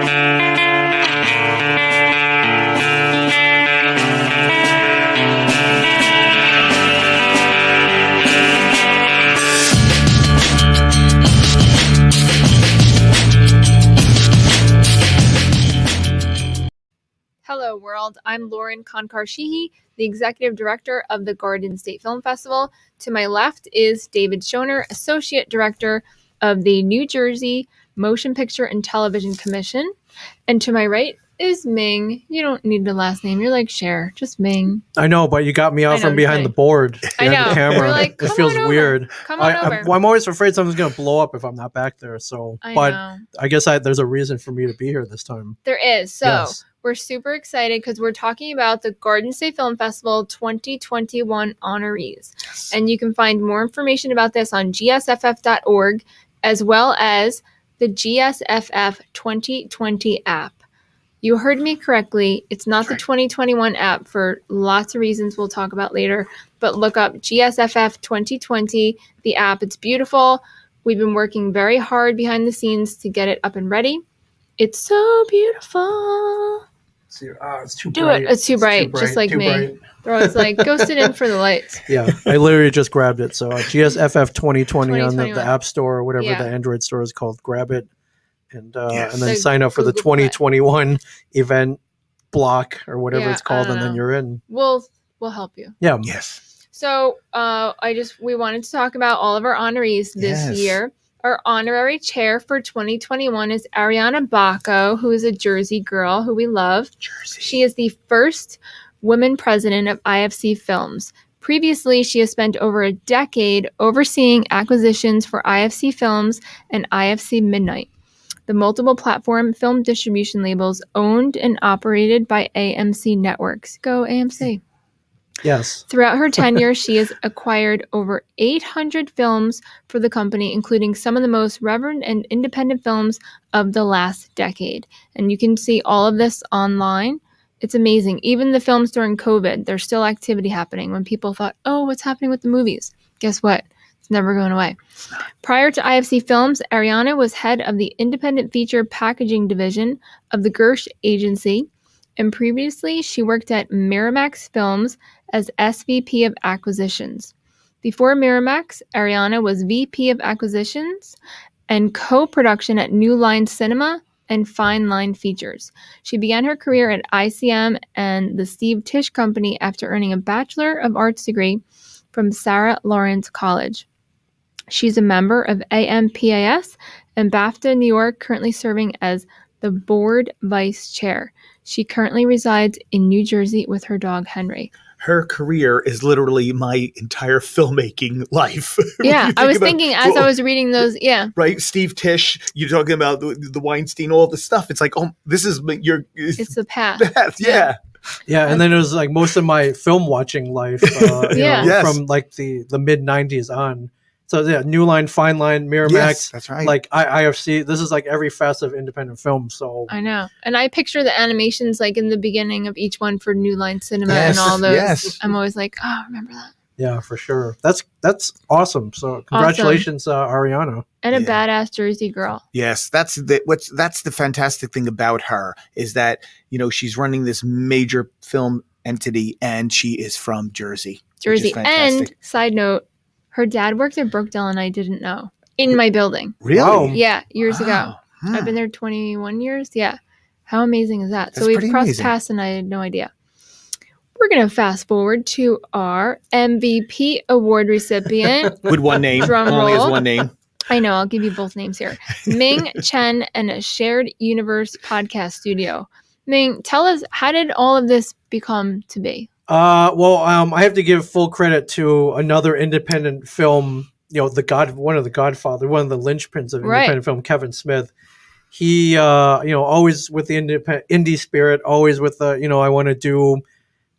Hello, world. I'm Lauren Konkar-Sheehy, the Executive Director of the Garden State Film Festival. To my left is David Schoner, Associate Director of the New Jersey Motion Picture and Television Commission. And to my right is Ming. You don't need the last name. You're like Cher. Just Ming. I know, but you got me out from behind the board. I know. The camera. You're like, it feels weird. Come on over. I'm always afraid something's going to blow up if I'm not back there. So, I guess there's a reason for me to be here this time. There is. So we're super excited because we're talking about the Garden State Film Festival 2021 honorees. Yes. And you can find more information about this on gsff.org as well as the GSFF 2020 app. You heard me correctly. It's not the 2021 app for lots of reasons we'll talk about later, but look up GSFF 2020, the app. It's beautiful. We've been working very hard behind the scenes to get it up and ready. It's so beautiful. It's too bright. It's too bright, just like me. Bright. They're always like, go sit in for the lights. Yeah, I literally just grabbed it. So GSFF 2020 on the App Store or whatever the Android store is called. Grab it and then sign up for the 2021 event block or whatever it's called, and then you're in. We'll help you. Yeah. Yes. So we wanted to talk about all of our honorees this year. Our honorary chair for 2021 is Arianna Bocco, who is a Jersey girl who we love. Jersey. She is the first woman president of IFC Films. Previously, she has spent over a decade overseeing acquisitions for IFC Films and IFC Midnight, the multiple platform film distribution labels owned and operated by AMC Networks. Go AMC. Yes. Throughout her tenure, she has acquired over 800 films for the company, including some of the most revered and independent films of the last decade. And you can see all of this online. It's amazing. Even the films during COVID, there's still activity happening when people thought, oh, what's happening with the movies? Guess what? It's never going away. Prior to IFC Films, Arianna was head of the independent feature packaging division of the Gersh Agency. And previously, she worked at Miramax Films as SVP of Acquisitions. Before Miramax, Arianna was VP of Acquisitions and co-production at New Line Cinema and Fine Line Features. She began her career at ICM and the Steve Tisch Company after earning a Bachelor of Arts degree from Sarah Lawrence College. She's a member of AMPAS and BAFTA New York, currently serving as the board vice chair. She currently resides in New Jersey with her dog, Henry. Her career is literally my entire filmmaking life. Yeah, I was thinking as I was reading those, Right? Steve Tisch, you're talking about the Weinstein, all the stuff. It's like, oh, this is it's the path. Yeah. Yeah, and then it was like most of my film watching life from like the mid 90s on. So New Line, Fine Line, Miramax. Yes, that's right. Like IFC. This is like every facet of independent film. So I know, and I picture the animations like in the beginning of each one for New Line Cinema and all those. Yes. I'm always like, oh, remember that. Yeah, for sure. That's awesome. So congratulations, Arianna. And a badass Jersey girl. Yes, that's the fantastic thing about her is that she's running this major film entity and she is from Jersey. And side note. Her dad worked at Brookdale, and I didn't know. In my building. Really? Wow. Yeah, years ago. I've been there 21 years. Yeah. How amazing is that? So we've crossed paths, and I had no idea. We're going to fast forward to our MVP award recipient. With one name. Drum Only roll. has one name. I know. I'll give you both names here. Ming Chen and a Shared Universe podcast studio. Ming, tell us, how did all of this become to be? I have to give full credit to another independent film, one of the linchpins of independent film, Kevin Smith. He, always with the indie spirit, always with the, I want to do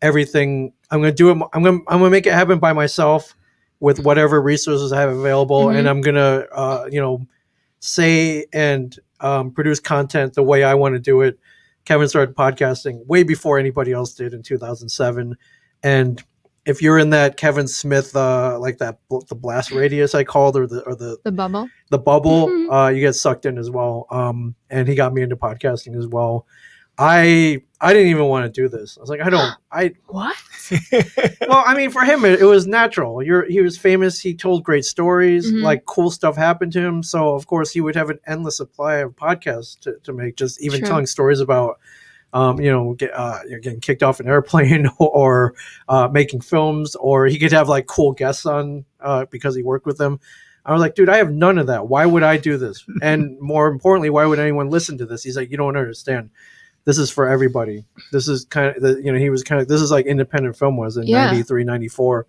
everything. I'm going to do it. I'm going to make it happen by myself with whatever resources I have available. And I'm going to, say and produce content the way I want to do it. Kevin started podcasting way before anybody else did in 2007. And if you're in that Kevin Smith, like that, the blast radius I called, or the bubble, you get sucked in as well. And he got me into podcasting as well. I didn't even want to do this. I was like, what? Well, I mean, for him, it was natural. He was famous. He told great stories. Like, cool stuff happened to him. So, of course, he would have an endless supply of podcasts to make, just even telling stories about, getting kicked off an airplane or making films, or he could have like cool guests on because he worked with them. I was like, dude, I have none of that. Why would I do this? And more importantly, why would anyone listen to this? He's like, you don't understand. This is for everybody. This is kind of, he was kind of, this is like independent film was in 93, 94.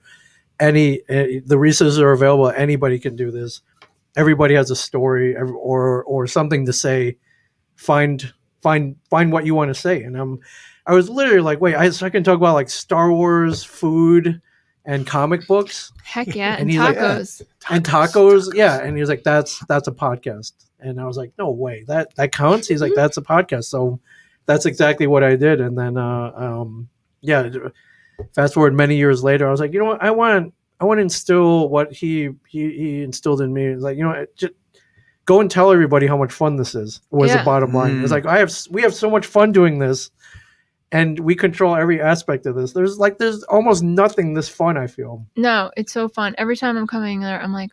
The resources are available. Anybody can do this. Everybody has a story or something to say. Find what you want to say. And I was literally like, wait, I can talk about like Star Wars, food, and comic books. Heck yeah. And tacos. And tacos. Yeah. And he was like, that's a podcast. And I was like, no way. That counts? He's like, that's a podcast. So that's exactly what I did. And then, fast forward many years later, I was like, you know what? I want to instill what he instilled in me. It's like, just go and tell everybody how much fun this is. Was the bottom line. It's like, we have so much fun doing this, and we control every aspect of this. There's almost nothing this fun, I feel. No, it's so fun. Every time I'm coming there, I'm like,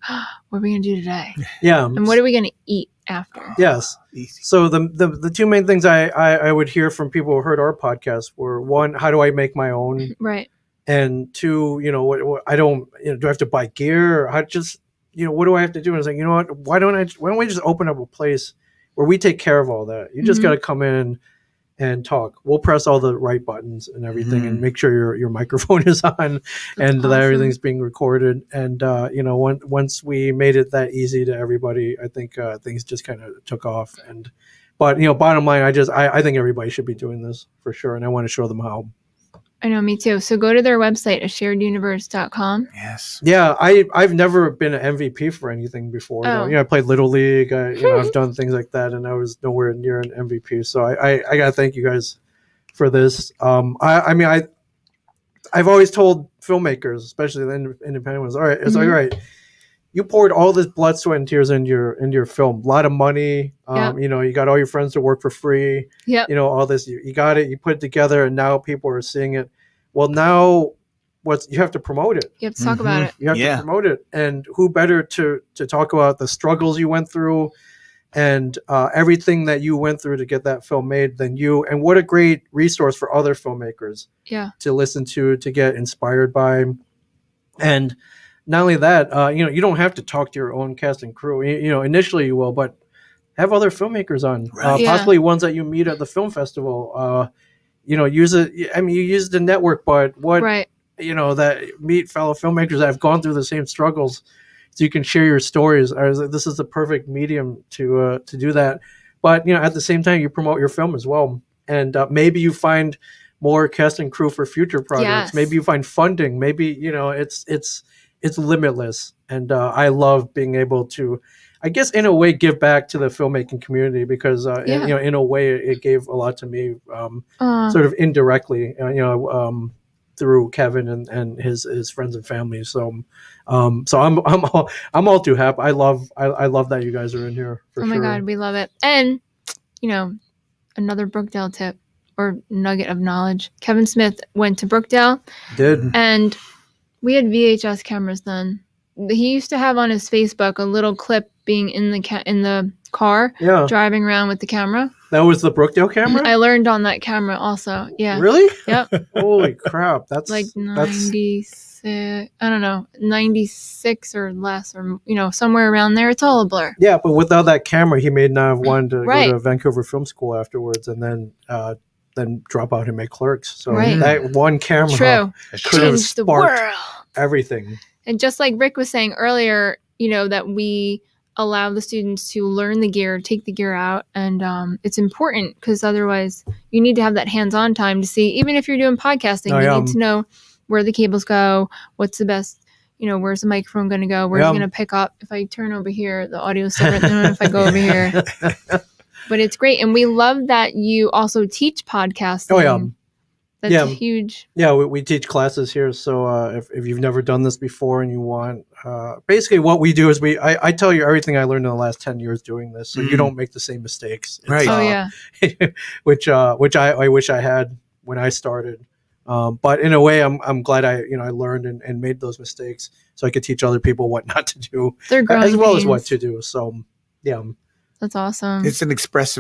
what are we going to do today? Yeah. And what are we going to eat after? Yes. So the two main things I would hear from people who heard our podcast were, one, how do I make my own? Right. And two, what I don't, do I have to buy gear? Or how just, what do I have to do? And I was like, you know what? Why don't we just open up a place where we take care of all that? You just got to come in and talk. We'll press all the right buttons and everything, and make sure your microphone is on, and that everything's being recorded. And once we made it that easy to everybody, I think things just kind of took off. But bottom line, I think everybody should be doing this for sure, and I want to show them how. I know, me too. So go to their website, ashareduniverse.com. Yes. Yeah, I've never been an MVP for anything before. Though. I played Little League. I've done things like that, and I was nowhere near an MVP. So I gotta thank you guys for this. I've always told filmmakers, especially the independent ones, all right, it's like, all right, you poured all this blood, sweat, and tears into your film. A lot of money. You got all your friends to work for free. Yeah. All this. You got it. You put it together, and now people are seeing it. Well, now you have to promote it. You have to talk about it. You have to promote it. And who better to talk about the struggles you went through and everything that you went through to get that film made than you. And what a great resource for other filmmakers to listen to get inspired by. And not only that, you don't have to talk to your own cast and crew. Initially you will, but have other filmmakers on, possibly ones that you meet at the film festival. Use it. I mean, you use the network, but that meet fellow filmmakers that have gone through the same struggles, so you can share your stories. I was like, this is the perfect medium to do that. But at the same time, you promote your film as well, and maybe you find more cast and crew for future projects. Yes. Maybe you find funding. Maybe it's limitless, and I love being able to, I guess, in a way, give back to the filmmaking community because, in a way, it gave a lot to me, sort of indirectly, through Kevin and his friends and family. So, I'm all too happy. I love that you guys are in here. For oh my God, we love it. And another Brookdale tip or nugget of knowledge. Kevin Smith went to Brookdale. Did. And we had VHS cameras then. He used to have on his Facebook a little clip being in the car, driving around with the camera. That was the Brookdale camera? I learned on that camera also. Yeah. Really? Yep. Holy crap. That's like 96. I don't know, 96 or less, or somewhere around there. It's all a blur. Yeah, but without that camera, he may not have wanted to go to Vancouver Film School afterwards, and then drop out and make Clerks. So that one camera could have sparked everything. And just like Rick was saying earlier, that we allow the students to learn the gear, take the gear out. And it's important because otherwise you need to have that hands-on time to see, even if you're doing podcasting, you need to know where the cables go, what's the best, where's the microphone going to go, where's it going to pick up. If I turn over here, the audio is different than if I go over here. But it's great. And we love that you also teach podcasting. That's huge. Yeah, we teach classes here. So if you've never done this before and you want, basically what we do is I tell you everything I learned in the last 10 years doing this, so you don't make the same mistakes. Right. Oh yeah. which I wish I had when I started. But in a way, I'm glad I learned and made those mistakes, so I could teach other people what not to do, as well as what to do. So yeah. That's awesome. It's an express,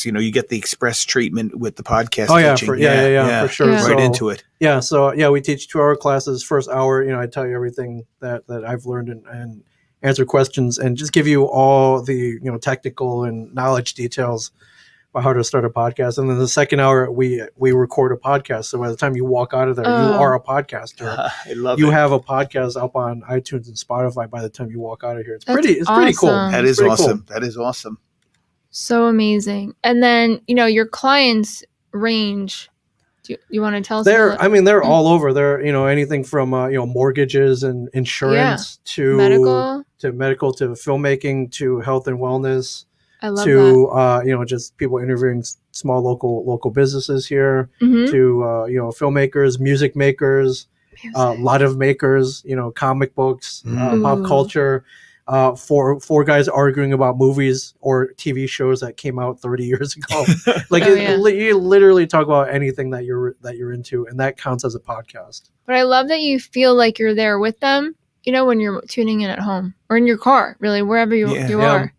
you get the express treatment with the podcast. Oh yeah, teaching. For sure. Yeah. Right So, into it. Yeah. So we teach 2-hour classes. First hour, I tell you everything that I've learned and answer questions and just give you all the, technical and knowledge details about how to start a podcast. And then the second hour, we record a podcast. So by the time you walk out of there, you are a podcaster. I love you it. have a podcast up on iTunes and Spotify by the time you walk out of here. It's That's pretty cool. That is pretty awesome. Cool. That is awesome. So amazing. And then, your clients range. Do you want to tell us? They're all over. They're, anything from, mortgages and insurance to medical to filmmaking to health and wellness. I love to that. Just people interviewing small local businesses here, Mhm. to filmmakers, music makers, a lot of makers, comic books, pop culture, four guys arguing about movies or TV shows that came out 30 years ago. You literally talk about anything that you're into, and that counts as a podcast. But I love that you feel like you're there with them, when you're tuning in at home or in your car, really, wherever you are.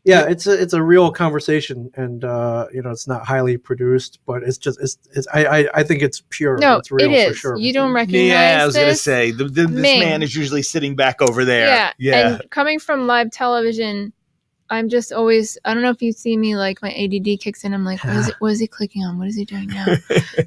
Yeah, it's a real conversation, and it's not highly produced, but it's I think it's pure. No, it's real, it is. For sure. You don't recognize. Yeah, I was gonna this say this man is usually sitting back over there. Yeah. And coming from live television, I'm just always. I don't know if you see me, like my ADD kicks in. I'm like, what is he clicking on? What is he doing now?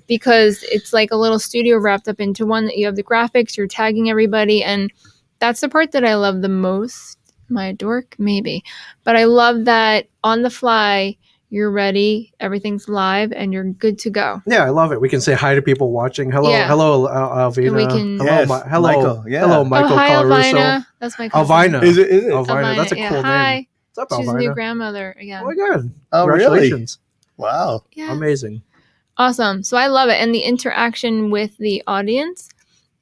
Because it's like a little studio wrapped up into one. That you have the graphics, you're tagging everybody, and that's the part that I love the most. Am I a dork? Maybe. But I love that on the fly, you're ready, everything's live, and you're good to go. Yeah, I love it. We can say hi to people watching. Hello, Alvina. And we can, hello, Michael. Yeah. Hello, Michael. Hi, Colarusso. Alvina. That's my cousin. Alvina. Is it? Alvina. That's a cool Hi. name. What's up, She's Alvina? a new grandmother again. Oh my god. Oh, Congratulations. Really? Wow. Yeah. Amazing. Awesome. So I love it. And the interaction with the audience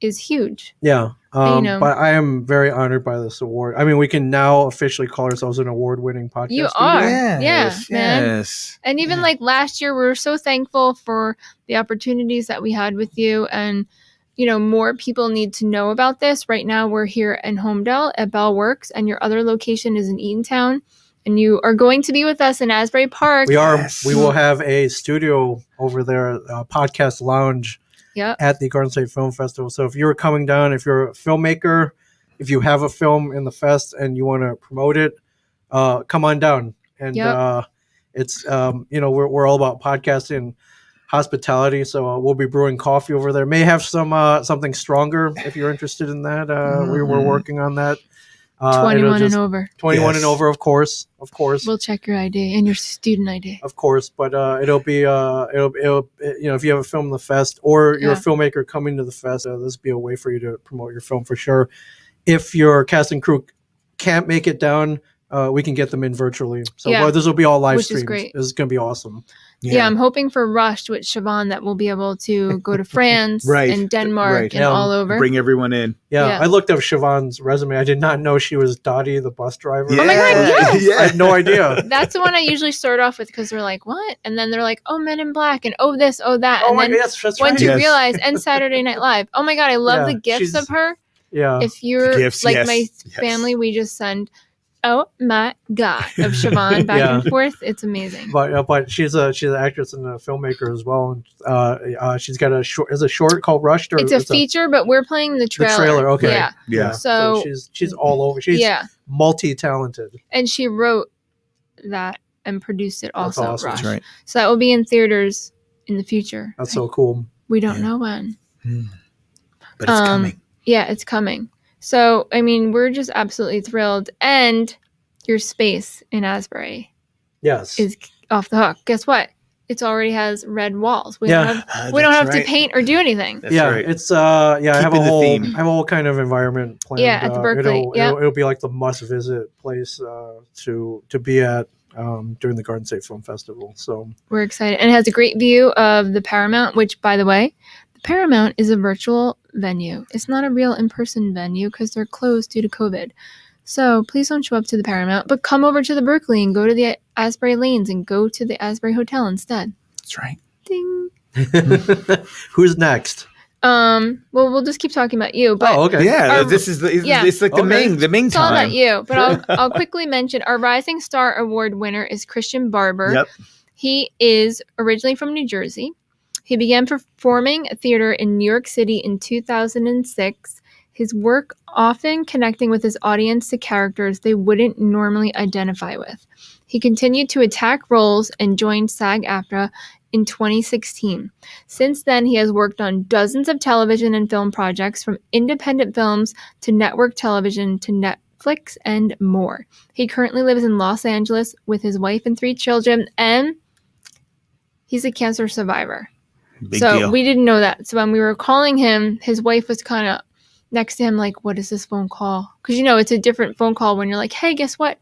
is huge. Yeah. But I am very honored by this award. I mean, we can now officially call ourselves an award-winning podcast. You are. Yes, man. Yes. And even like last year, we were so thankful for the opportunities that we had with you. And, more people need to know about this. Right now, we're here in Homedale at Bell Works, and your other location is in Eatontown. And you are going to be with us in Asbury Park. We are. Yes. We will have a studio over there, a podcast lounge. Yep. At the Garden State Film Festival. So if you're coming down, if you're a filmmaker, if you have a film in the fest and you want to promote it, come on down. And it's we're all about podcasting and hospitality. So we'll be brewing coffee over there. May have some something stronger if you're interested in that. We're working on that. 21 and over. 21 and over, of course. We'll check your ID and your student ID. Of course, but it'll be if you have a film in the fest or you're a filmmaker coming to the fest, this will be a way for you to promote your film for sure. If your cast and crew can't make it down, we can get them in virtually. So this will be all live streams. Is great. This is going to be awesome. Yeah, I'm hoping for Rush with Siobhan that we'll be able to go to France and Denmark and all over. Bring everyone in. Yeah, I looked up Siobhan's resume. I did not know she was Dottie, the bus driver. Yeah. Oh my God, yes! I had no idea. That's the one I usually start off with because they're like, what? And then they're like, oh, Men in Black and oh this, oh that. And then that's once you realize, and Saturday Night Live. Oh my God, I love the gifts of her. Yeah. If you're my family, we just send... Oh my God! Of Siobhan back and forth, it's amazing. But she's an actress and a filmmaker as well. And she's got a short called Rushed. It's a feature, but we're playing the trailer. The trailer, okay, yeah. So she's all over. She's multi-talented, and she wrote that and produced it also. That's awesome. Rush. Right. So that will be in theaters in the future. That's so cool. We don't know when, but it's coming. Yeah, it's coming. So, I mean, we're just absolutely thrilled. And your space in Asbury is off the hook. Guess what? It already has red walls. We don't have to paint or do anything. That's right. It's I have a whole kind of environment planned. Yeah, at the Berkeley. It'll be like the must visit place to be at during the Garden State Film Festival. So we're excited. And it has a great view of the Paramount, which, by the way, the Paramount is a virtual venue. It's not a real in-person venue because they're closed due to COVID. So please don't show up to the Paramount, but come over to the Berkeley and go to the Asbury Lanes and go to the Asbury Hotel instead. That's right. Ding. Who's next? Well, we'll just keep talking about you. But okay. Yeah, this is it's like the main it's all time. about you. But I'll quickly mention our Rising Star Award winner is Christian Barber. Yep. He is originally from New Jersey. He began performing theater in New York City in 2006. His work often connecting with his audience to characters they wouldn't normally identify with. He continued to attack roles and joined SAG-AFTRA in 2016. Since then, he has worked on dozens of television and film projects, from independent films to network television to Netflix and more. He currently lives in Los Angeles with his wife and 3 children, and he's a cancer survivor. Big deal. We didn't know that. So when we were calling him, his wife was kind of next to him like, what is this phone call? Because, it's a different phone call when you're like, hey, guess what?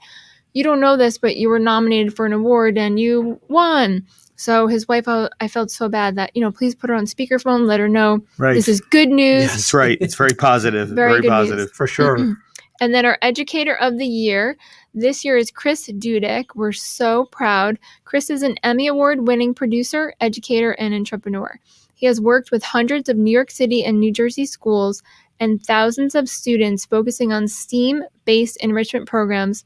You don't know this, but you were nominated for an award and you won. So his wife, I felt so bad that, please put her on speakerphone, let her know this is good news. Yes, that's right. It's very positive. Very good positive. News. For sure. And then our Educator of the Year this year is Chris Dudek. We're so proud. Chris is an Emmy Award-winning producer, educator, and entrepreneur. He has worked with hundreds of New York City and New Jersey schools and thousands of students focusing on STEAM-based enrichment programs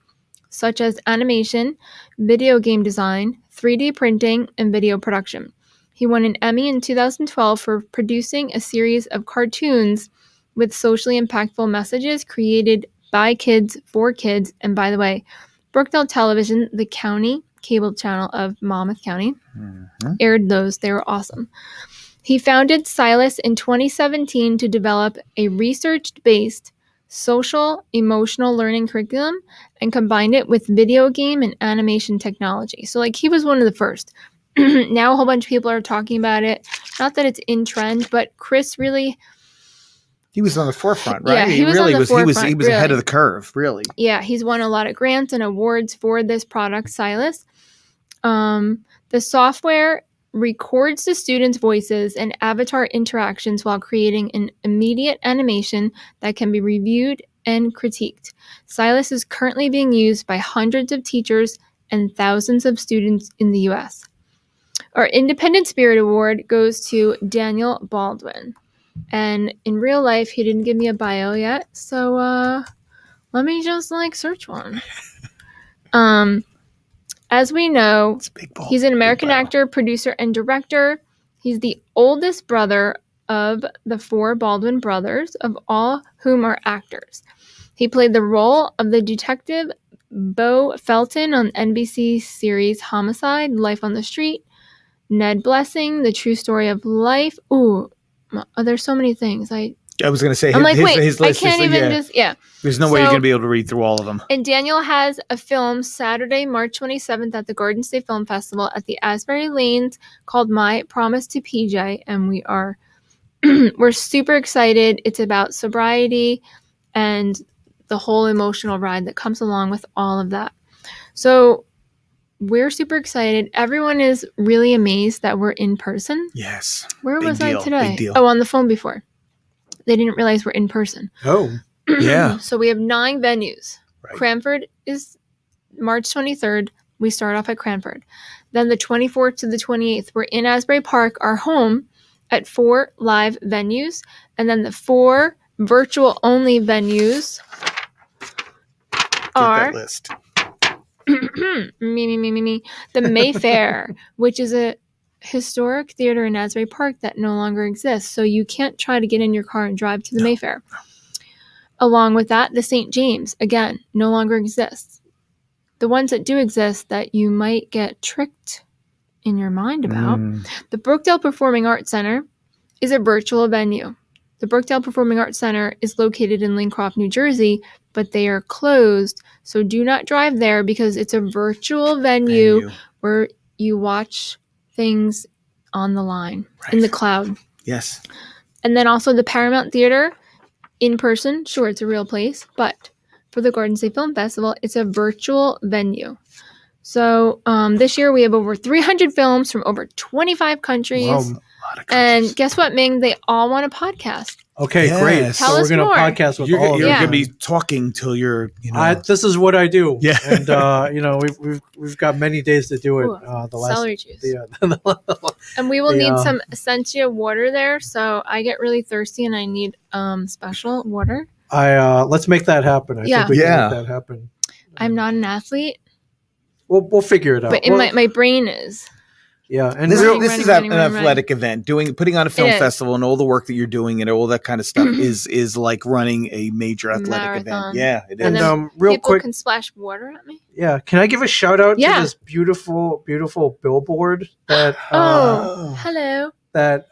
such as animation, video game design, 3D printing, and video production. He won an Emmy in 2012 for producing a series of cartoons with socially impactful messages created by kids for kids. And by the way, Brookdale Television, the county cable channel of Monmouth County, aired those. They were awesome. He founded Silas in 2017 to develop a research-based social emotional learning curriculum and combined it with video game and animation technology. So he was one of the first. Now a whole bunch of people are talking about it. Not that it's in trend, but Chris really... He was on the forefront, right? Yeah, he was really on the forefront. He was ahead of the curve, really. Yeah, he's won a lot of grants and awards for this product, Silas. The software records the students' voices and avatar interactions while creating an immediate animation that can be reviewed and critiqued. Silas is currently being used by hundreds of teachers and thousands of students in the U.S. Our Independent Spirit Award goes to Daniel Baldwin. And in real life, he didn't give me a bio yet, so let me just search one. As we know, he's an American actor, producer, and director. He's the oldest brother of the 4 Baldwin brothers, of all whom are actors. He played the role of the detective Bo Felton on NBC series Homicide, Life on the Street, Ned Blessing, The True Story of Life. Ooh, there's so many things. I was going to say, his list I can't even just, There's no way you're going to be able to read through all of them. And Daniel has a film Saturday, March 27th at the Garden State Film Festival at the Asbury Lanes called My Promise to PJ. And we're super excited. It's about sobriety and the whole emotional ride that comes along with all of that. So we're super excited. Everyone is really amazed that we're in person. Yes. Where was I today? Big deal. Oh, on the phone before. They didn't realize we're in person. Oh, yeah. So we have 9 venues. Right. Cranford is March 23rd. We start off at Cranford. Then the 24th to the 28th, we're in Asbury Park, our home, at 4 live venues. And then the 4 virtual only venues are... Get that list. me. The Mayfair, which is a historic theater in Asbury Park that no longer exists. So you can't try to get in your car and drive to the Mayfair. Along with that, the St. James, again, no longer exists. The ones that do exist that you might get tricked in your mind about. The Brookdale Performing Arts Center is a virtual venue. The Brookdale Performing Arts Center is located in Lincroft, New Jersey, but they are closed. So do not drive there because it's a virtual venue where you watch things on the line, in the cloud. Yes. And then also the Paramount Theater, in person. Sure, it's a real place, but for the Garden State Film Festival, it's a virtual venue. So this year we have over 300 films from over 25 countries. Wow. A lot of countries. And guess what, Ming? They all want a podcast. Okay, Yes. great. Tell So us we're going more. to podcast with You're all of Yeah. them. going to be talking till you're, This is what I do. Yeah. And, we've got many days to do it. Ooh, The last celery juice. the, And we will the, need some Essentia water there. So I get really thirsty and I need special water. let's make that happen. I Yeah. think we can Yeah. make that happen. I'm not an athlete, We'll figure it out. but in my brain is. Yeah, and This Running, is running, an running. athletic event. Putting on a film It is. festival and all the work that you're doing and all that kind of stuff is like running a major athletic Marathon. event. Yeah, it is. And then and real people quick, can splash water at me. yeah, can I give a shout out Yeah. to this beautiful billboard that Oh, hello. that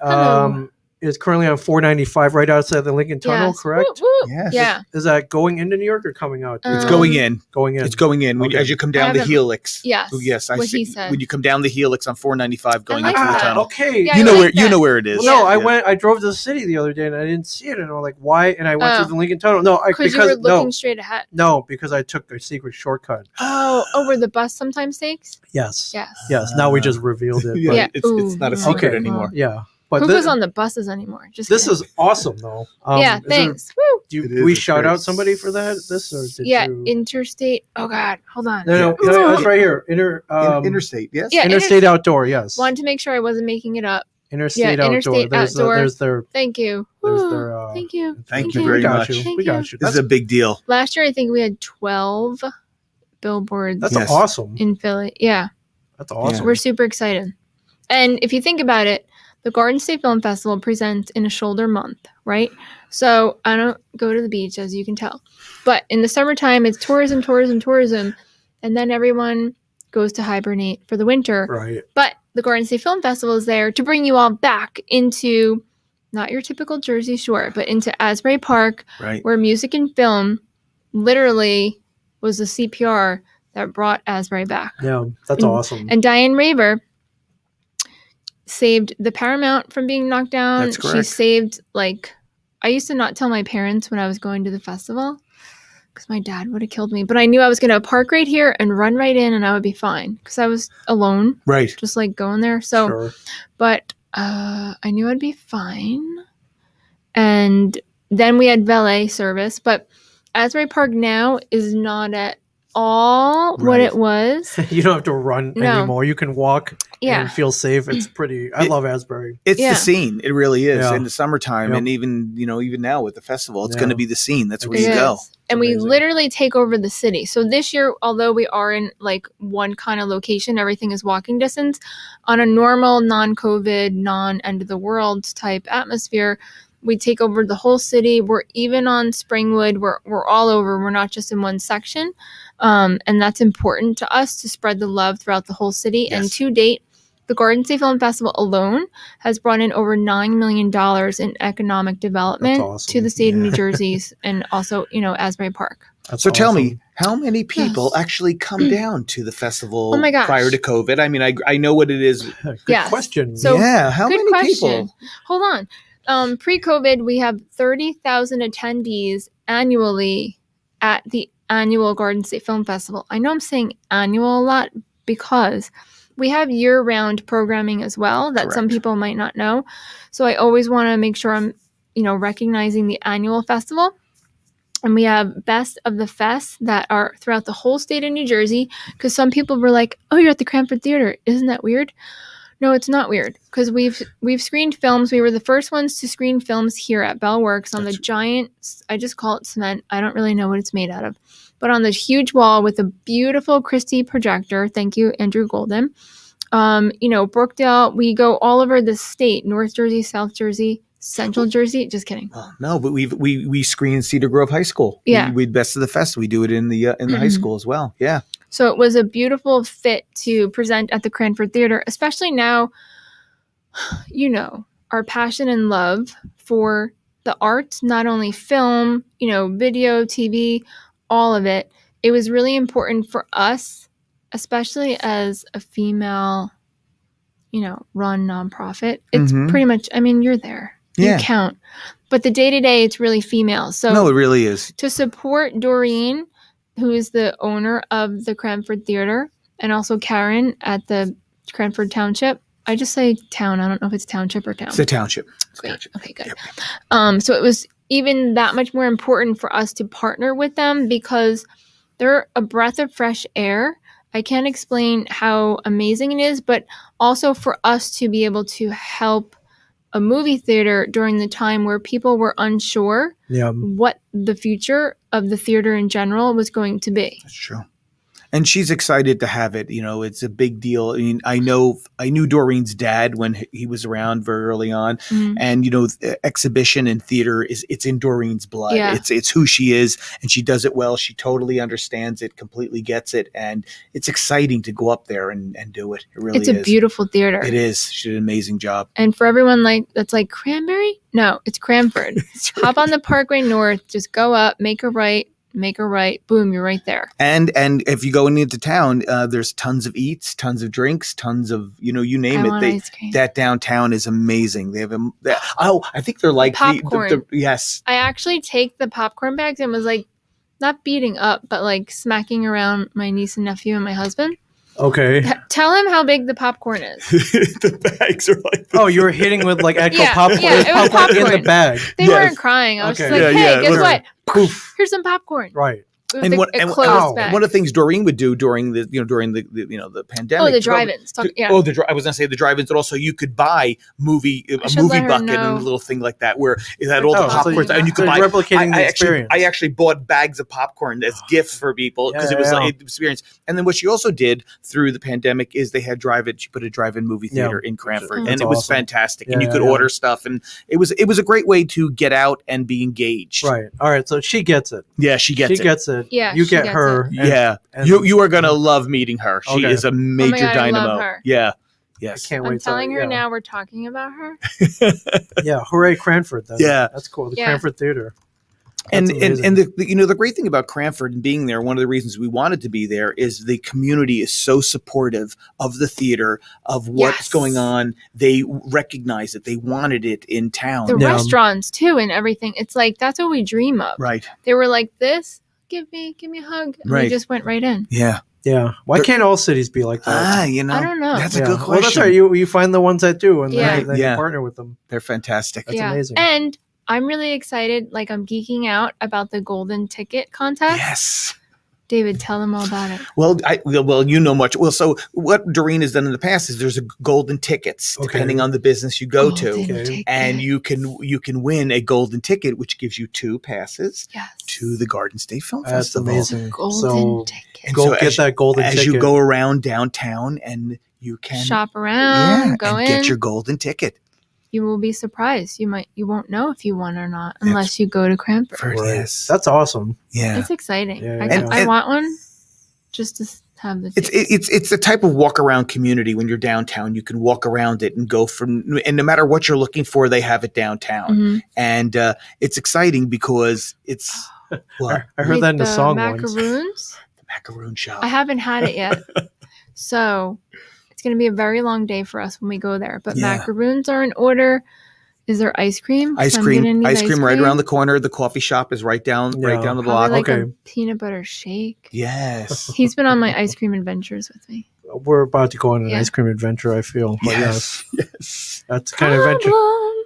is currently on 495 right outside the Lincoln Tunnel, Yes. correct? Woo, woo. Yes. Yeah. Is that going into New York or coming out? It's Um, going in. Going in. It's going in Okay. as you come I down the haven't- helix. Yes. Oh, yes, I what see. he said. When you come down the helix on 495 going like into the that. tunnel. Okay. Yeah, you I know like that. you know where it is. Well, no, Yeah. I drove to the city the other day and I didn't see it, and I'm like, why? And I went Oh. to the Lincoln Tunnel. No, Because you were looking straight ahead. no, because I took a secret shortcut. Oh, where the bus sometimes takes? Yes. Yes. Yes. Now we just revealed it. Yeah, but- Yeah. it's not a Ooh, secret okay. anymore. Yeah. But Who thi- goes on the buses anymore? Just this kidding. is awesome, though. Yeah, is there- thanks. Woo. do It do we is, shout it's out great. somebody for that? This or did Yeah, you? interstate. Oh God, hold on. No, it's right here. Interstate, yes. Yeah, Interstate Outdoor. Yes. Wanted to make sure I wasn't making it up. Interstate yeah, Outdoor. Interstate There's Outdoor. there's their. Thank you. There's Woo. their, Thank you. Thank you we very got much. you. Thank We got you. you. This is a big deal. Last year, I think we had 12 billboards That's Yes. awesome. in Philly. Yeah, That's awesome. we're super excited. And if you think about it, the Garden State Film Festival presents in a shoulder month, right? So I don't go to the beach, as you can tell. But in the summertime, it's tourism. And then everyone goes to hibernate for the winter. Right. But the Garden State Film Festival is there to bring you all back into not your typical Jersey Shore, but into Asbury Park, Right. where music and film literally was the CPR that brought Asbury back. Yeah, that's And- awesome. And Diane Raver saved the Paramount from being knocked down. That's She correct. saved, I used to not tell my parents when I was going to the festival because my dad would have killed me. But I knew I was going to park right here and run right in and I would be fine because I was alone, Right. just going there. So, Sure. but I knew I'd be fine. And then we had valet service. But Asbury Park now is not at all what Right. it was. You don't have to run No. anymore. You can walk Yeah. and feel safe. It's pretty. I love Asbury. It's Yeah. the scene. It really is. Yeah. In the summertime Yep. and even now with the festival, it's Yeah. going to be the scene. That's where It you go. is. And we amazing. literally take over the city. So this year, although we are in one kind of location, everything is walking distance. On a normal, non-COVID, non-end of the world type atmosphere, we take over the whole city. We're even on Springwood. We're all over. We're not just in one section. And that's important to us to spread the love throughout the whole city. Yes. And to date, the Garden State Film Festival alone has brought in over $9 million in economic development That's awesome. to the state of Yeah. New Jersey's and also, Asbury Park. That's So tell awesome. me, how many people actually come down to the festival Oh my gosh. prior to COVID? I mean, I know what it is. Good Yes. question. So- yeah, how Good many question. people? Hold on. Pre-COVID, we have 30,000 attendees annually at the annual Garden State Film Festival. I know I'm saying annual a lot because we have year-round programming as well that some Correct. people might not know. So I always want to make sure I'm, recognizing the annual festival. And we have Best of the Fest that are throughout the whole state of New Jersey because some people were like, "Oh, you're at the Cranford Theater. Isn't that weird?" No, it's not weird because we've screened films. We were the first ones to screen films here at Bell Works on the giant, I just call it cement. I don't really know what it's made out of. But on this huge wall with a beautiful Christie projector. Thank you, Andrew Golden. Brookdale, we go all over the state, North Jersey, South Jersey, Central Jersey. Just kidding. Oh, no, but we screen Cedar Grove High School. Yeah. we Best of the Fest. We do it in the high school as well. Yeah. So it was a beautiful fit to present at the Cranford Theater, especially now, our passion and love for the arts, not only film, video, TV, all of it. It was really important for us, especially as a female, run nonprofit. It's Mhm. pretty much, you're there. Yeah. You count. But the day-to-day, it's really female. So No, it really is. to support Doreen, who is the owner of the Cranford Theater, and also Karen at the Cranford Township. I just say town. I don't know if it's township or town. It's a township. Great. Okay, good. Yep. So it was even that much more important for us to partner with them because they're a breath of fresh air. I can't explain how amazing it is, but also for us to be able to help a movie theater during the time where people were unsure what the future of the theater in general was going to be. That's true. And she's excited to have it. You know, it's a big deal. I mean, I knew Doreen's dad when he was around very early on. Mm-hmm. And, you know, exhibition and theater it's in Doreen's blood. Yeah. It's who she is, and she does it well. She totally understands it, completely gets it. And it's exciting to go up there and do it. It really is. It's a beautiful theater. It is. She did an amazing job. And for everyone that's like Cranberry? No, it's Cranford. Right. Hop on the Parkway North, just go up, make a right, boom, you're right there. And if you go into town, there's tons of eats, tons of drinks, tons of, you know, you name it. Ice cream. That downtown is amazing. They have I think they're like popcorn. Yes. I actually take the popcorn bags and was like not beating up, but like smacking around my niece and nephew and my husband. Okay. Tell him how big the popcorn is. The bags are like... Oh, you were hitting with like actual popcorn. Yeah, it was popcorn in the bag. They weren't crying. I was just like, hey, guess what? Poof. Here's some popcorn. Right. And one of the things Doreen would do during the pandemic. Oh, the drive-ins. I was gonna say the drive-ins, but also you could buy a movie bucket and a little thing like that where it had all the popcorn, and you could buy. Replicating the experience. I actually bought bags of popcorn as gifts for people because it was like an experience. And then what she also did through the pandemic is they had drive-in. She put a drive-in movie theater in Cranford, and it was fantastic. And you could order stuff, and it was a great way to get out and be engaged. Right. All right. So she gets it. Yeah, she gets it. Yeah, you get her. And you are gonna love meeting her. She is a major dynamo. I love her. Yeah. Yes. I can't wait. I'm telling her now we're talking about her. Yeah. Hooray, Cranford. That's cool. The Cranford Theater. And the great thing about Cranford and being there, one of the reasons we wanted to be there is the community is so supportive of the theater, of what's going on. They recognize it. They wanted it in town. The restaurants too and everything. It's like that's what we dream of. Right. They were like this. Give me a hug. And we just went right in. Yeah. Yeah. Why can't all cities be like that? I don't know. That's a good question. Well, that's right. You find the ones that do, and then you partner with them. They're fantastic. That's amazing. And I'm really excited. Like I'm geeking out about the golden ticket contest. Yes. David, tell them all about it. Well, you know much. Well, so what Doreen has done in the past is there's a golden tickets depending on the business you go to, and you can win a golden ticket, which gives you 2 passes to the Garden State Film Festival. That's amazing. Golden ticket. Go get that golden ticket as you go around downtown, and you can shop around, go in, get your golden ticket. You will be surprised. You won't know if you won or not unless you go to Cranford. Yes. That's awesome. Yeah. It's exciting. Yeah. I want one just to have the It's the type of walk around community when you're downtown. You can walk around it and go and no matter what you're looking for, they have it downtown. Mm-hmm. And it's exciting because it's I heard that in the song macaroons. Once. The macaroon shop. I haven't had it yet. So it's going to be a very long day for us when we go there. But macaroons are in order. Is there ice cream? Ice cream right around the corner. The coffee shop is right down the block. Like a peanut butter shake. Yes. He's been on my ice cream adventures with me. We're about to go on an ice cream adventure, I feel. But yes. That's the kind of adventure.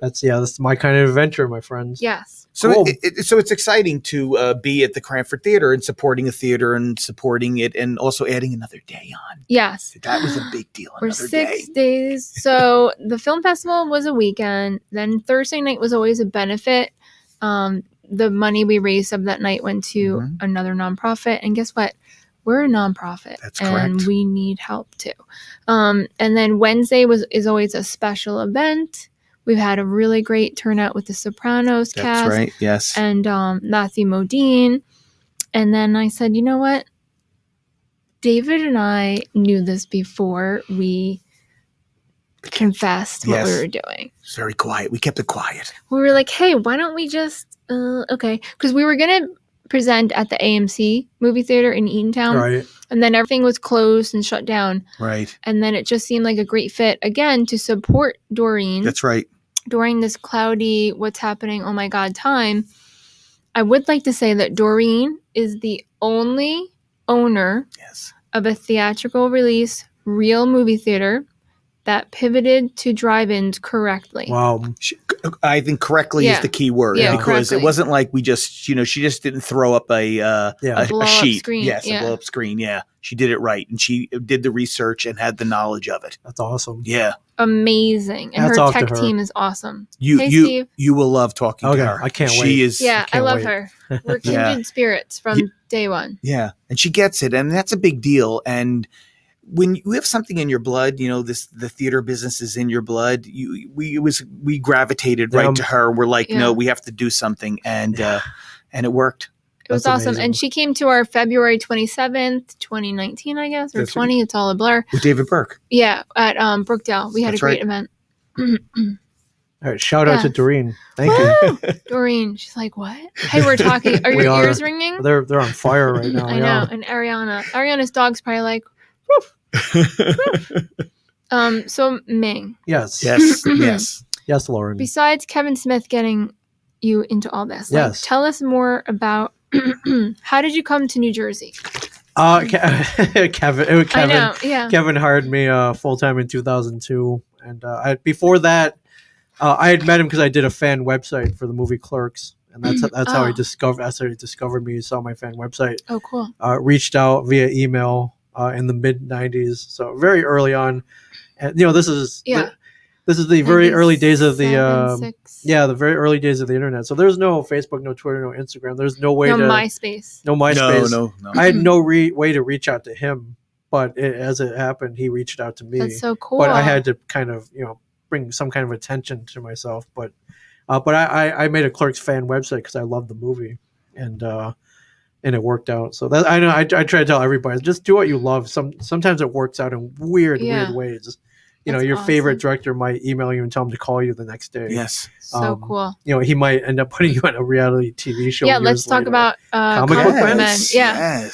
That's my kind of adventure, my friends. Yes. So cool. So it's exciting to be at the Cranford Theater and supporting a theater and supporting it and also adding another day on. Yes. That was a big deal. For 6 days. So the film festival was a weekend. Then Thursday night was always a benefit. The money we raised of that night went to another nonprofit. And guess what? We're a nonprofit. That's correct. And we need help too. And then Wednesday is always a special event. We've had a really great turnout with the Sopranos cast. That's right, yes. And Matthew Modine. And then I said, you know what? David and I knew this before we confessed what we were doing. It's very quiet. We kept it quiet. We were like, hey, why don't we just, okay. Because we were going to present at the AMC movie theater in Eatontown. Right. And then everything was closed and shut down. Right. And then it just seemed like a great fit, again, to support Doreen. That's right. During this cloudy, what's happening, oh my God, time. I would like to say that Doreen is the only owner of a theatrical release real movie theater that pivoted to drive-ins correctly. Wow. I think correctly is the key word, because correctly. it wasn't like we just, she just didn't throw up a sheet. Screen. Yes, a blow up screen. Yeah. She did it right. And she did the research and had the knowledge of it. That's awesome. Yeah. Amazing. And her tech team is awesome. You will love talking to her. I can't wait. She is. Yeah, I love her. We're kindred spirits from day one. Yeah. And she gets it. And that's a big deal. And when you have something in your blood, the theater business is in your blood. We gravitated right to her. We're like, no, we have to do something, and it worked. It was awesome, amazing. And she came to our February 27th, 2019, I guess, or that's 20. Right. It's all a blur. With David Burke. Yeah, at Brookdale, we had a great event. All right, shout out to Doreen. Thank you, Doreen. She's like, what? Hey, we're talking. Are your ears ringing? They're on fire right now. I know. And Arianna's dog's probably like. So Ming. Yes, Lauren. Besides Kevin Smith getting you into all this, tell us more about how did you come to New Jersey? Kevin. I know, yeah. Kevin hired me full time in 2002, and before that, I had met him because I did a fan website for the movie Clerks. And that's how he discovered me. He saw my fan website. Oh, cool. Reached out via email. In the mid 90s, so very early on, and this is the very early days of the the very early days of the internet. So there's no Facebook, no Twitter, no Instagram. There's no way MySpace. No MySpace. No. I had no way to reach out to him, but as it happened, he reached out to me. That's so cool. But I had to kind of bring some kind of attention to myself. But I made a Clerks fan website because I loved the movie, and it worked out. So that I know I try to tell everybody, just do what you love. Sometimes it works out in weird ways. Your favorite director might email you and tell him to call you the next day. Yes. So cool. He might end up putting you on a reality TV show. Yeah, let's talk about Comic Book Men. Yeah.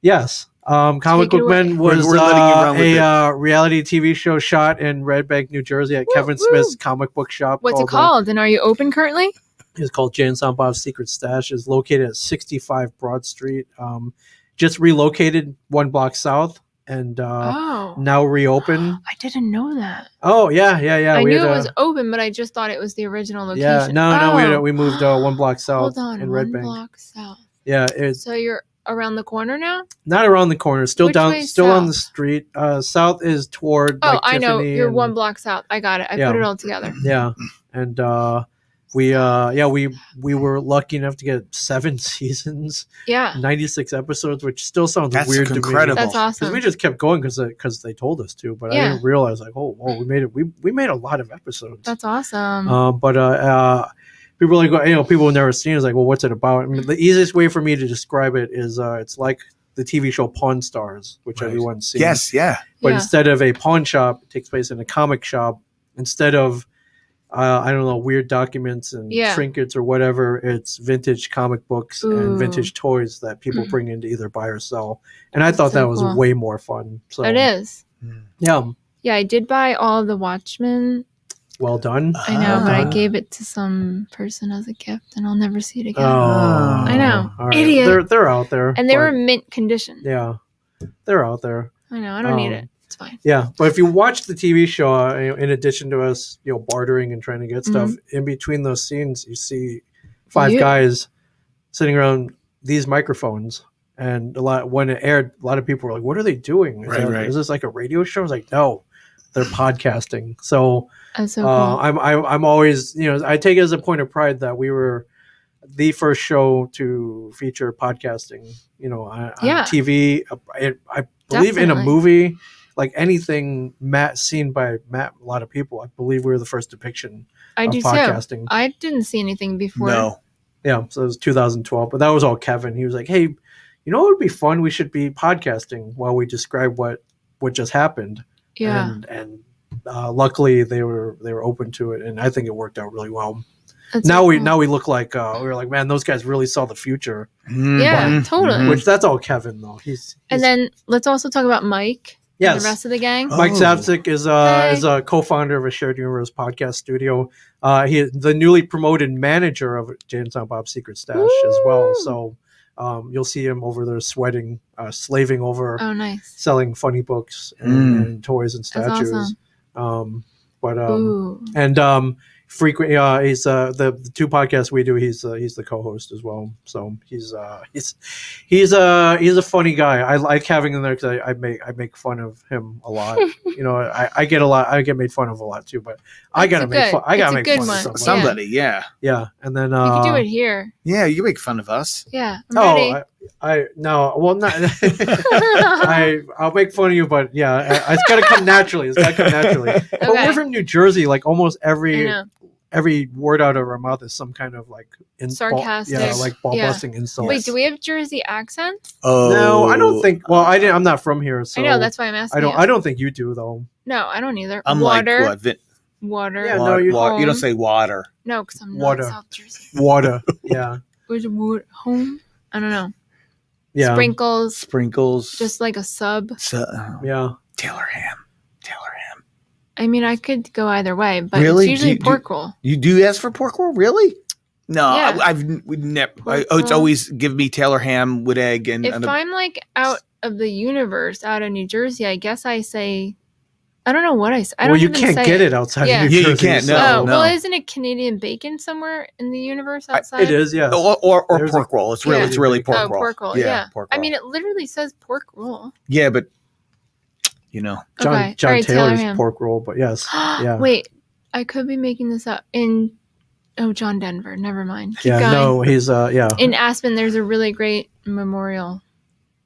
Yes. Comic Book Men was a reality TV show shot in Red Bank, New Jersey at Kevin Smith's comic book shop. What's it called? And are you open currently? It's called Jay and Silent Bob's Secret Stash. It's located at 65 Broad Street. Just relocated 1 block south and now reopened. I didn't know that. Oh, yeah. I knew it was open, but I just thought it was the original location. Yeah, no, we moved 1 block south in Red Bank. 1 block south. Yeah. So you're around the corner now? Not around the corner. Still on the street. South is toward I know. You're 1 block south. I got it. I put it all together. Yeah. And we were lucky enough to get 7 seasons, 96 episodes, which still sounds weird to me. That's awesome. Because we just kept going because they told us to, but I didn't realize we made it. We made a lot of episodes. That's awesome. People are like, people have never seen it. It's like, well, what's it about? I mean, the easiest way for me to describe it is it's like the TV show Pawn Stars, which everyone's seen. Yes, yeah. But instead of a pawn shop, it takes place in a comic shop. Instead of weird documents and trinkets or whatever, it's vintage comic books and vintage toys that people bring in to either buy or sell. And I thought that was way more fun. So it is. Yeah. Yeah, I did buy all of the Watchmen. Well done. I know, but I gave it to some person as a gift, and I'll never see it again. Oh, I know. Right. Idiot. They're out there. And they were mint condition. Yeah. They're out there. I know. I don't need it. It's fine. Yeah, but if you watch the TV show, in addition to us, bartering and trying to get stuff, in between those scenes, you see 5 guys sitting around these microphones. And when it aired, a lot of people were like, "What are they doing? Is this like a radio show?" I was like, "No, they're podcasting." So, that's so cool. I'm always, I take it as a point of pride that we were the first show to feature podcasting. On TV. I believe in a movie. Like anything seen by a lot of people, I believe we were the first depiction of podcasting. Too. I didn't see anything before. No. Yeah, so it was 2012, but that was all Kevin. He was like, "Hey, what would be fun? We should be podcasting while we describe what just happened." Yeah. And luckily they were open to it, and I think it worked out really well. That's now we look like we were like, man, those guys really saw the future. Yeah, totally. Which that's all Kevin though. He's and then let's also talk about Mike. Yes. And the rest of the gang. Mike Zapsik is a co-founder of a Shared Universe podcast studio. He is the newly promoted manager of Jay and Silent Bob's Secret Stash as well. So you'll see him over there sweating, slaving over, nice, selling funny books and toys and statues. That's awesome. Frequent. He's the two podcasts we do. He's the co-host as well. So he's a funny guy. I like having him there because I make fun of him a lot. I get made fun of a lot too. But I gotta make fun of somebody. Yeah. And then you can do it here. Yeah, you make fun of us. Yeah. I'm ready. I'll make fun of you, but it's gotta come naturally. Okay. But we're from New Jersey. Like almost every word out of our mouth is some kind of like sarcastic, ball busting insult. Wait, do we have Jersey accents? Oh no, I don't think. Well, I'm not from here, so I know that's why I'm asking. I don't think you do though. No, I don't either. I'm water. Like what? Water. Yeah, no, you don't say water. No, because I'm not South Jersey. Water. Yeah. Where's wood? Home? I don't know. Yeah. Sprinkles. Just like a sub. Yeah. Taylor ham. I mean, I could go either way, but really? It's usually pork roll. You do ask for pork roll? Really? No, yeah. I've never. It's always give me Taylor ham with egg and. If I'm like out of the universe, out of New Jersey, I guess I say. I don't know what I say. I don't you can't get it outside of New Jersey. You can't. No. Well, isn't it Canadian bacon somewhere in the universe outside? It is, yeah. Or pork roll. It's really pork roll. Pork roll. Yeah. Pork roll. I mean, it literally says pork roll. Yeah, but John Taylor's pork roll, but yes, yeah. Wait, I could be making this up. John Denver. Never mind. Keep going. No, he's In Aspen, there's a really great memorial.